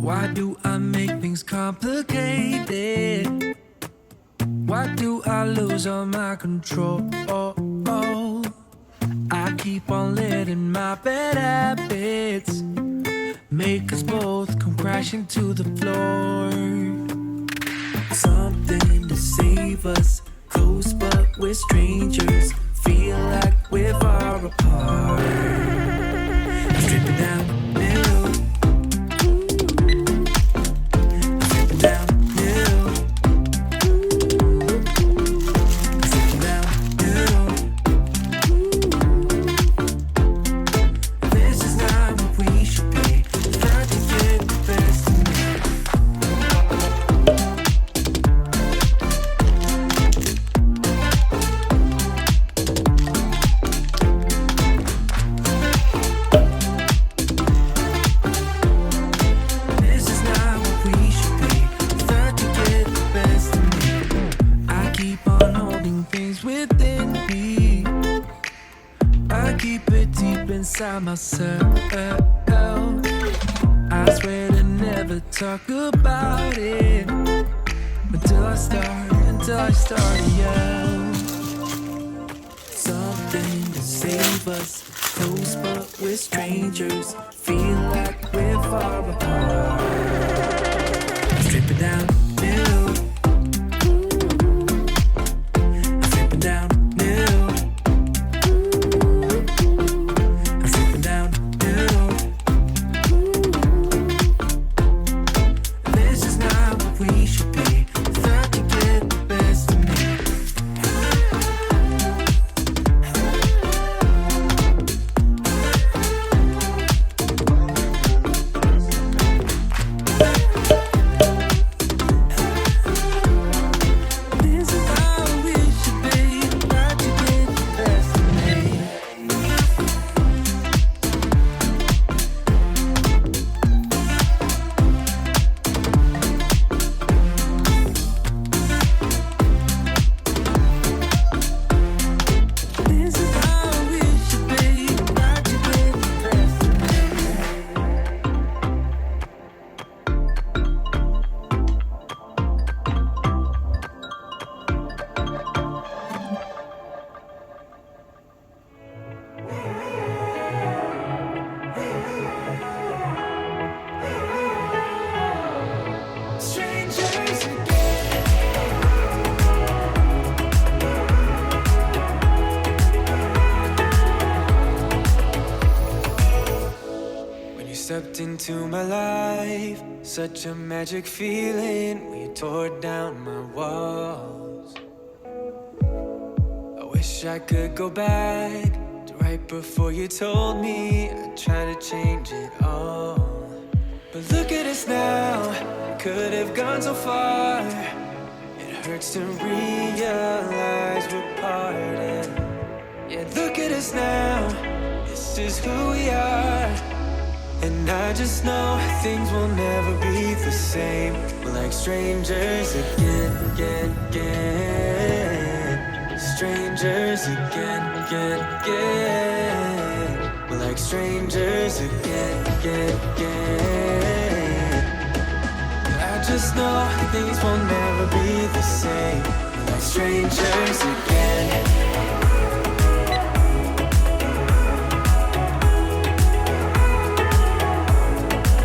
Why do I make things complicated? Why do I lose all my control? I keep on letting my bad habits make us both come crashing to the floor. Something to save us, close but we're strangers. Feel like we're far apart. Stripping down the middle. Stripping down the middle. Stripping down the middle. This is not what we should be. Trying to get the best of me. This is not what we should be. Trying to get the best of me. I keep on holding things within me. I keep it deep inside myself. I swear to never talk about it until I start to yell. Something to save us, close but we're strangers. Feel like we're far apart. Strip it down the middle. Strip it down the middle. Strip it down the middle. This is not what we should be. Trying to get the best of me. This is how we should be. Trying to get the best of me. This is how we should be. Trying to get the best of me. Strangers when you stepped into my life, such a magic feeling when you tore down my walls. I wish I could go back to right before you told me I'd try to change it all. But look at us now, could have gone so far. It hurts to realize we're parted. Yeah, look at us now, this is who we are. And I just know things will never be the same. We're like strangers again. Strangers again. We're like strangers again. I just know things will never be the same. We're like strangers again.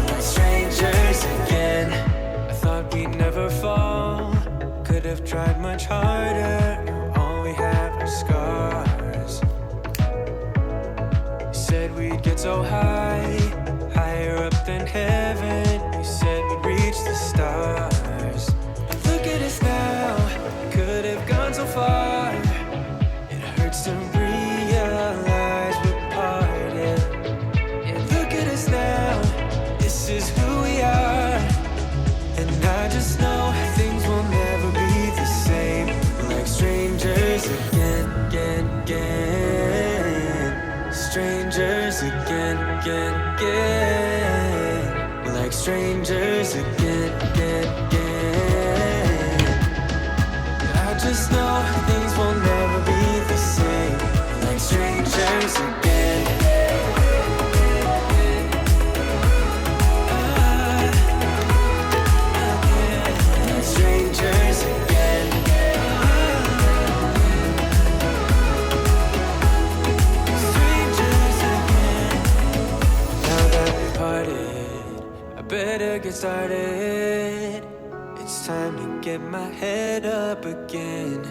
Like strangers again. I thought we'd never fall. Could have tried much harder. Now all we have are scars. You said we'd get so high, higher up than heaven. You said we'd reach the stars. But look at us now, could have gone so far. It hurts to realize we're parted. Yeah, look at us now, this is who we are. And I just know things will never be the same. We're like strangers again. Strangers again. We're like strangers again. I just know things will never be the same. We're like strangers again. better get started. It's time to get my head up again.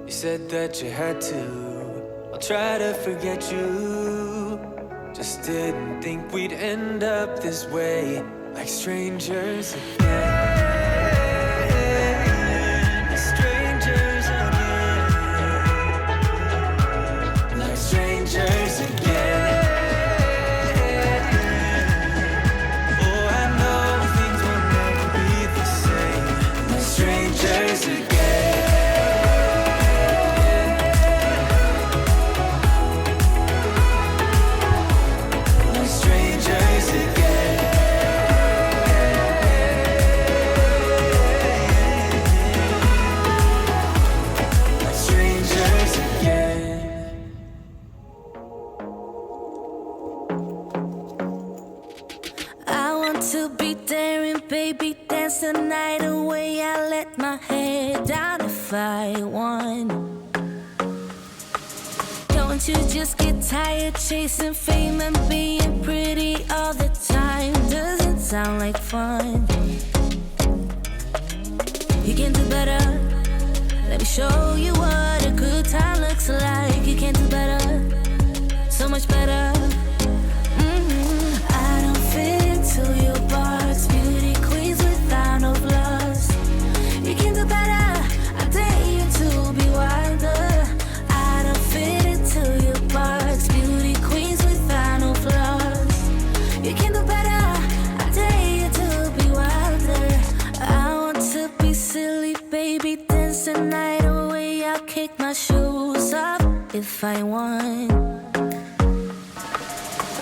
You said that you had to. I'll try to forget you. Just didn't think we'd end up this way, like strangers again. Strangers again. Like strangers again. To be daring, baby, dance the night away. I let my head down if I won. Don't you just get tired chasing fame and being pretty all the time? Doesn't sound like fun. You can do better. Let me show you what a good time looks like. You can do better, so much better. I don't fit into your box, beauty queens without no flaws. You can do better, I dare you to be wilder. I don't fit into your box, beauty queens without no flaws. You can do better, I dare you to be wilder. I want to be silly, baby, dance the night away. I'll kick my shoes off if I want.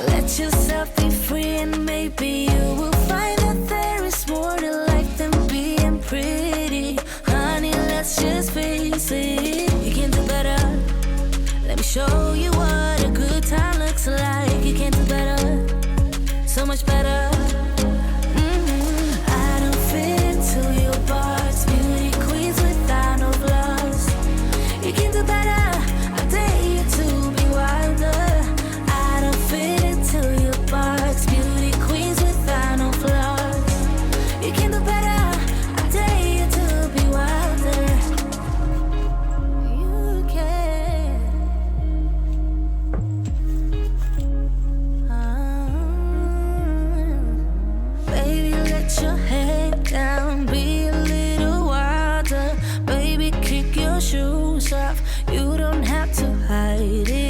Let yourself be free and maybe you will find that there is more to life than being pretty. Honey, let's just face it. You can do better. Let me show you what a good time looks like. You can do better, so much better. I don't fit into your box, beauty queens without no flaws. You can do better, I dare you to be wilder. I don't fit into your box, beauty queens without no flaws. You can do better, I dare you to be wilder. You can. Baby, let your head down, be a little wilder. Baby, kick your shoes off, you don't have to hide it.